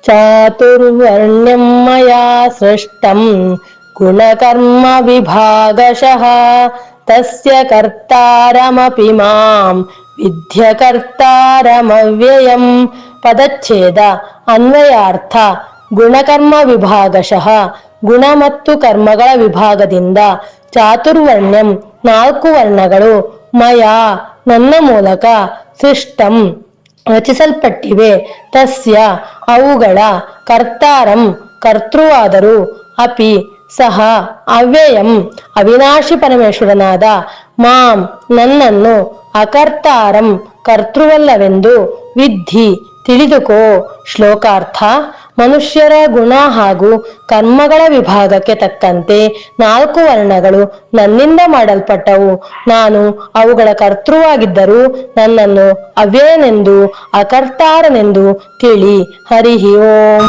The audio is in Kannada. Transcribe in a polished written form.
ಚಾತುರ್ವರ್ಣ್ಯಂ ಮಯಾ ಸೃಷ್ಟಂ ಗುಣಕರ್ಮ ವಿಭಾಗಶಃ ತಸ್ಯ ಕರ್ತಾರಮಪಿ ಮಾಂ ವಿದ್ಯ ಕರ್ತಾರಮವ್ಯಯಂ. ಪದಚ್ಛೇದ. ಅನ್ವಯಾರ್ಥ. ಗುಣಕರ್ಮ ವಿಭಾಗಶಃ ಗುಣ ಮತ್ತು ಕರ್ಮಗಳ ವಿಭಾಗದಿಂದ, ಚಾತುರ್ವರ್ಣ್ಯಂ 4 ವರ್ಣಗಳು, ಮಯಾ ನನ್ನ ಮೂಲಕ, ಸೃಷ್ಟಂ ರಚಿಸಲ್ಪಟ್ಟಿವೆ, ತಸ್ಯ ಅವುಗಳ, ಕರ್ತಾರಂ ಕರ್ತೃವಾದರೂ, ಅಪಿ ಸಹ, ಅವ್ಯಯಂ ಅವಿನಾಶಿ ಪರಮೇಶ್ವರನಾದ, ಮಾಂ ನನ್ನನ್ನು, ಅಕರ್ತಾರಂ ಕರ್ತೃವಲ್ಲವೆಂದು, ವಿದ್ಧಿ ತಿಳಿದುಕೋ. ಶ್ಲೋಕಾರ್ಥ. ಮನುಷ್ಯರ ಗುಣ ಹಾಗೂ ಕರ್ಮಗಳ ವಿಭಾಗಕ್ಕೆ ತಕ್ಕಂತೆ 4 ವರ್ಣಗಳು ನನ್ನಿಂದ ಮಾಡಲ್ಪಟ್ಟವು. ನಾನು ಅವುಗಳ ಕರ್ತೃವಾಗಿದ್ದರೂ ನನ್ನನ್ನು ಅವ್ಯಯನೆಂದು, ಅಕರ್ತಾರನೆಂದು ತಿಳಿ. ಹರಿ ಓಂ.